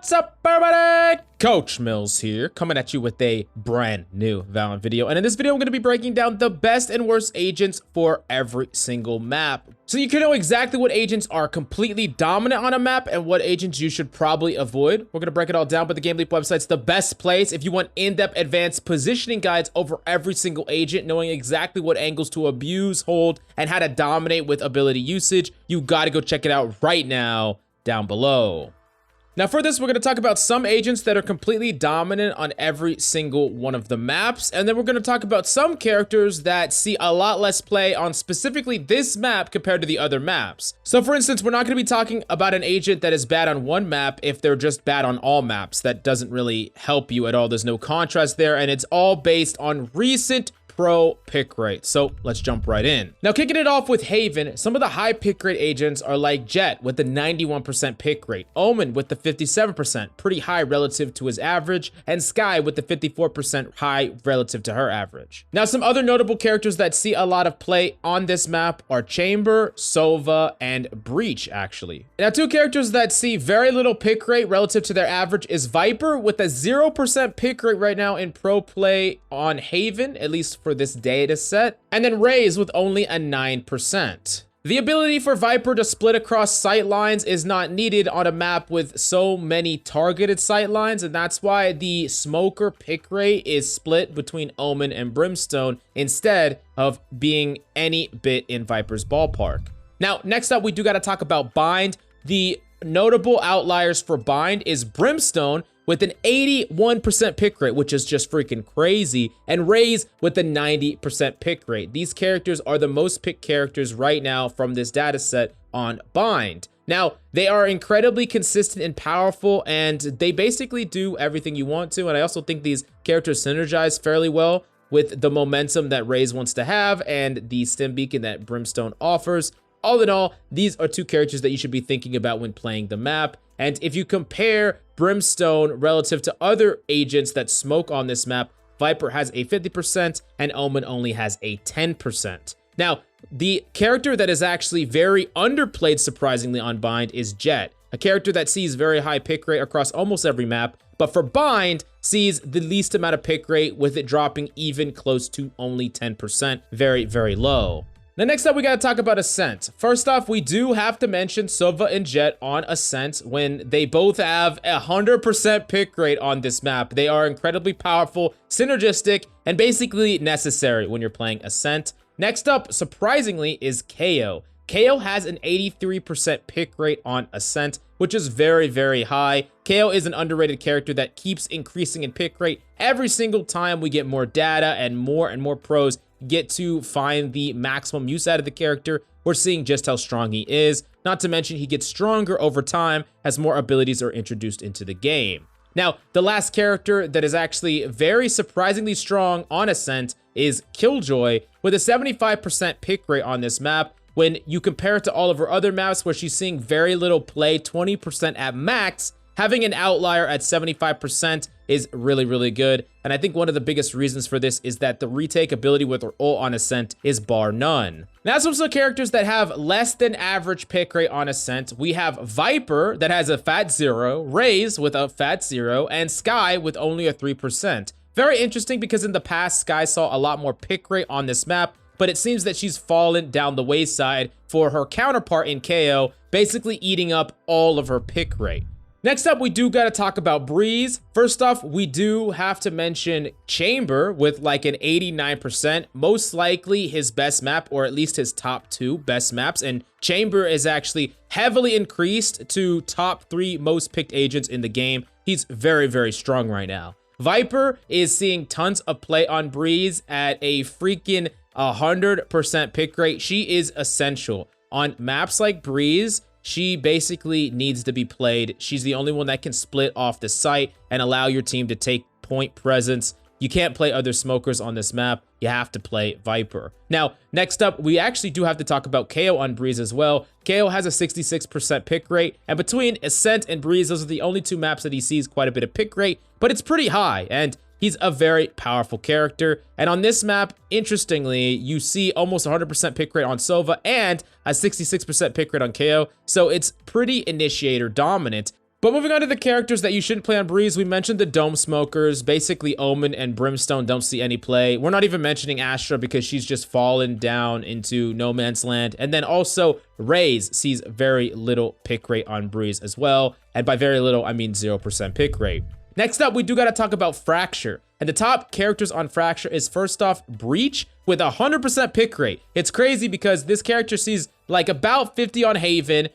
What's up, everybody? Coach Mills here, coming at you with a brand new Valorant video. And in this video, I'm going to be breaking down the best and worst agents for every single map, so you can know exactly what agents are completely dominant on a map and what agents you should probably avoid. We're going to break it all down, but the GameLeap website's the best place if you want in-depth advanced positioning guides over every single agent, knowing exactly what angles to abuse, hold, and how to dominate with ability usage. You got to go check it out right now down below. Now for this, we're going to talk about some agents that are completely dominant on every single one of the maps. And then we're going to talk about some characters that see a lot less play on specifically this map compared to the other maps. So for instance, we're not going to be talking about an agent that is bad on one map if they're just bad on all maps. That doesn't really help you at all. There's no contrast there. And it's all based on recent pro pick rate. So let's jump right in. Now kicking it off with Haven, some of the high pick rate agents are like Jet with the 91% pick rate, Omen with the 57%, pretty high relative to his average, and Skye with the 54% high relative to her average. Now some other notable characters that see a lot of play on this map are Chamber, Sova, and Breach actually. Now two characters that see very little pick rate relative to their average is Viper with a 0% pick rate right now in pro play on Haven, at least for this data set, and then Raze with only a 9%. The ability for Viper to split across sight lines is not needed on a map with so many targeted sight lines, and that's why the Smoker pick rate is split between Omen and Brimstone instead of being any bit in Viper's ballpark. Now, next up, we do got to talk about Bind. The notable outliers for Bind is Brimstone with an 81% pick rate, which is just freaking crazy, and Raze with a 90% pick rate. These characters are the most picked characters right now from this data set on Bind. Now, they are incredibly consistent and powerful, and they basically do everything you want to, and I also think these characters synergize fairly well with the momentum that Raze wants to have and the stim beacon that Brimstone offers. All in all, these are two characters that you should be thinking about when playing the map. And if you compare Brimstone relative to other agents that smoke on this map, Viper has a 50% and Omen only has a 10%. Now, the character that is actually very underplayed surprisingly on Bind is Jet, a character that sees very high pick rate across almost every map, but for Bind, sees the least amount of pick rate, with it dropping even close to only 10%, very, very low. Now next up, we gotta talk about Ascent. First off, we do have to mention Sova and Jet on Ascent when they both have 100% pick rate on this map. They are incredibly powerful, synergistic, and basically necessary when you're playing Ascent. Next up, surprisingly, is KO. KO has an 83% pick rate on Ascent, which is very, very high. KO is an underrated character that keeps increasing in pick rate every single time we get more data and more pros get to find the maximum use out of the character. We're seeing just how strong he is. Not to mention he gets stronger over time as more abilities are introduced into the game. Now, the last character that is actually very surprisingly strong on Ascent is Killjoy with a 75% pick rate on this map. When you compare it to all of her other maps where she's seeing very little play, 20% at max, having an outlier at 75% is really, really good. And I think one of the biggest reasons for this is that the retake ability with her ult on Ascent is bar none. Now, some of the characters that have less than average pick rate on Ascent, we have Viper that has a fat 0, Raze with a fat 0, and Skye with only a 3%. Very interesting because in the past, Skye saw a lot more pick rate on this map, but it seems that she's fallen down the wayside for her counterpart in KO, basically eating up all of her pick rate. Next up, we do got to talk about Breeze. First off, we do have to mention Chamber with like an 89%, most likely his best map, or at least his top 2 best maps. And Chamber is actually heavily increased to top 3 most picked agents in the game. He's very, very strong right now. Viper is seeing tons of play on Breeze at a freaking 100% pick rate. She is essential on maps like Breeze. She basically needs to be played. She's the only one that can split off the site and allow your team to take point presence. You can't play other smokers on this map. You have to play Viper. Now, next up, we actually do have to talk about KO on Breeze as well. KO has a 66% pick rate, and between Ascent and Breeze, those are the only 2 maps that he sees quite a bit of pick rate, but it's pretty high, and he's a very powerful character. And on this map, interestingly, you see almost 100% pick rate on Sova and a 66% pick rate on KO, so it's pretty initiator dominant. But moving on to the characters that you shouldn't play on Breeze, we mentioned the Dome Smokers. Basically, Omen and Brimstone don't see any play. We're not even mentioning Astra because she's just fallen down into no man's land. And then also, Raze sees very little pick rate on Breeze as well. And by very little, I mean 0% pick rate. Next up, we do got to talk about Fracture. And the top characters on Fracture is first off, Breach with 100% pick rate. It's crazy because this character sees like about 50 on Haven,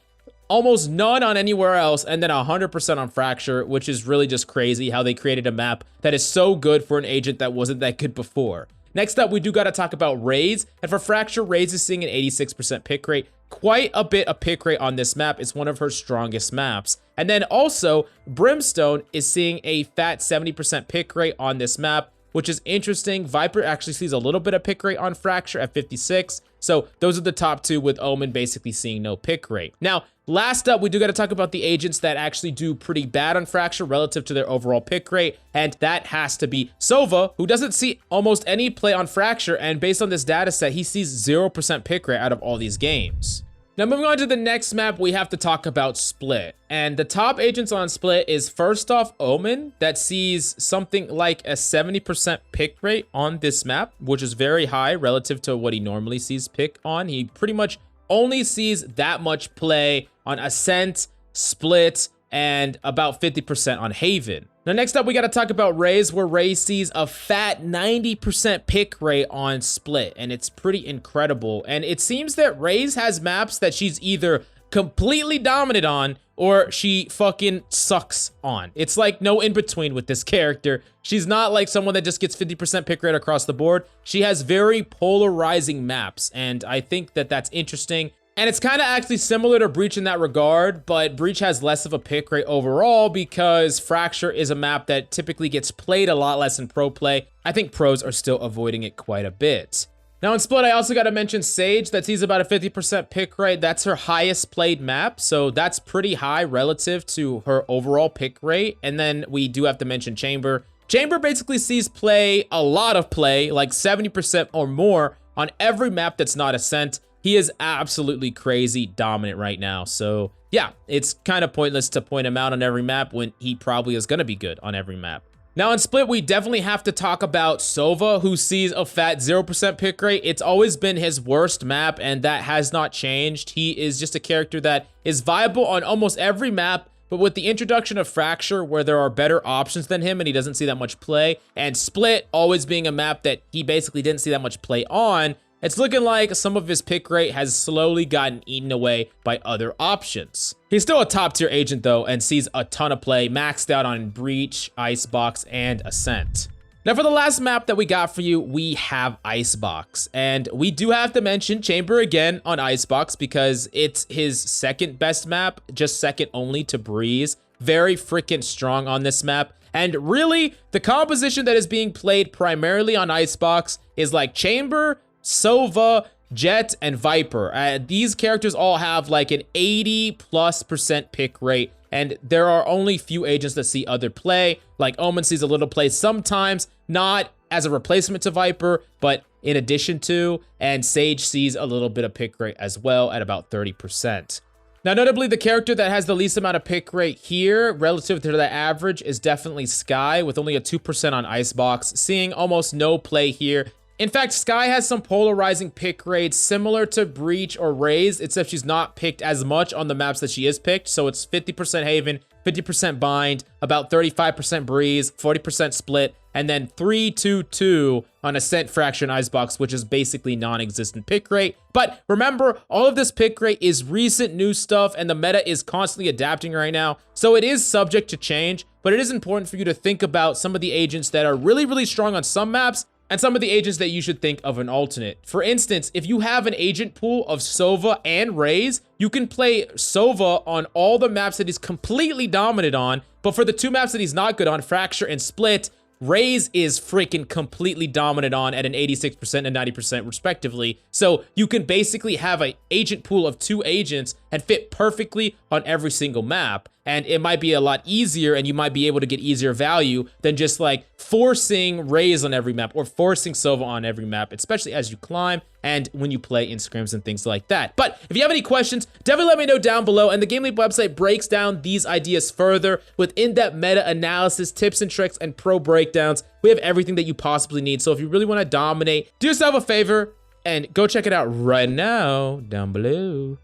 almost none on anywhere else, and then 100% on Fracture, which is really just crazy how they created a map that is so good for an agent that wasn't that good before. Next up, we do got to talk about Raze, and for Fracture, Raze is seeing an 86% pick rate. Quite a bit of pick rate on this map. It's one of her strongest maps. And then also, Brimstone is seeing a fat 70% pick rate on this map, which is interesting. Viper actually sees a little bit of pick rate on Fracture at 56. So those are the top two, with Omen basically seeing no pick rate. Now, last up, we do got to talk about the agents that actually do pretty bad on Fracture relative to their overall pick rate, and that has to be Sova, who doesn't see almost any play on Fracture, and based on this data set, he sees 0% pick rate out of all these games. Now, moving on to the next map, we have to talk about Split. And the top agents on Split is first off Omen, that sees something like a 70% pick rate on this map, which is very high relative to what he normally sees pick on. He pretty much only sees that much play on Ascent, Split, and about 50% on Haven. Now, next up, we got to talk about Raze, where Raze sees a fat 90% pick rate on Split, and it's pretty incredible. And it seems that Raze has maps that she's either completely dominant on or she fucking sucks on. It's like no in between with this character. She's not like someone that just gets 50% pick rate across the board. She has very polarizing maps, and I think that that's interesting. And it's kind of actually similar to Breach in that regard, but Breach has less of a pick rate overall because Fracture is a map that typically gets played a lot less in pro play. I think pros are still avoiding it quite a bit. Now in Split, I also got to mention Sage, that sees about a 50% pick rate. That's her highest played map, so that's pretty high relative to her overall pick rate. And then we do have to mention Chamber. Chamber basically sees play, a lot of play, like 70% or more on every map that's not Ascent. He is absolutely crazy dominant right now. So yeah, it's kind of pointless to point him out on every map when he probably is going to be good on every map. Now in Split, we definitely have to talk about Sova, who sees a fat 0% pick rate. It's always been his worst map, and that has not changed. He is just a character that is viable on almost every map, but with the introduction of Fracture, where there are better options than him and he doesn't see that much play, and Split always being a map that he basically didn't see that much play on, it's looking like some of his pick rate has slowly gotten eaten away by other options. He's still a top tier agent though, and sees a ton of play, maxed out on Breach, Icebox, and Ascent. Now for the last map that we got for you, we have Icebox. And we do have to mention Chamber again on Icebox because it's his second best map, just second only to Breeze. Very freaking strong on this map. And really, the composition that is being played primarily on Icebox is like Chamber, Sova, Jet, and Viper. These characters all have like an 80+% pick rate, and there are only few agents that see other play. Like Omen sees a little play sometimes, not as a replacement to Viper, but in addition to, and Sage sees a little bit of pick rate as well at about 30%. Now, notably, the character that has the least amount of pick rate here relative to the average is definitely Skye, with only a 2% on Icebox, seeing almost no play here. In fact, Skye has some polarizing pick rates similar to Breach or Raze, except she's not picked as much on the maps that she is picked. So it's 50% Haven, 50% Bind, about 35% Breeze, 40% Split, and then 3-2-2 on Ascent, Fracture, and Icebox, which is basically non-existent pick rate. But remember, all of this pick rate is recent new stuff, and the meta is constantly adapting right now. So it is subject to change, but it is important for you to think about some of the agents that are really, really strong on some maps, and some of the agents that you should think of an alternate. For instance, if you have an agent pool of Sova and Raze, you can play Sova on all the maps that he's completely dominant on, but for the two maps that he's not good on, Fracture and Split, Raze is freaking completely dominant on at an 86% and 90% respectively. So you can basically have an agent pool of two agents and fit perfectly on every single map. And it might be a lot easier, and you might be able to get easier value than just like forcing Raze on every map or forcing Sova on every map, especially as you climb. and when you play in scrims and things like that. But if you have any questions, definitely let me know down below, and the GameLeap website breaks down these ideas further with in-depth meta analysis, tips and tricks, and pro breakdowns. We have everything that you possibly need, so if you really want to dominate, do yourself a favor and go check it out right now down below.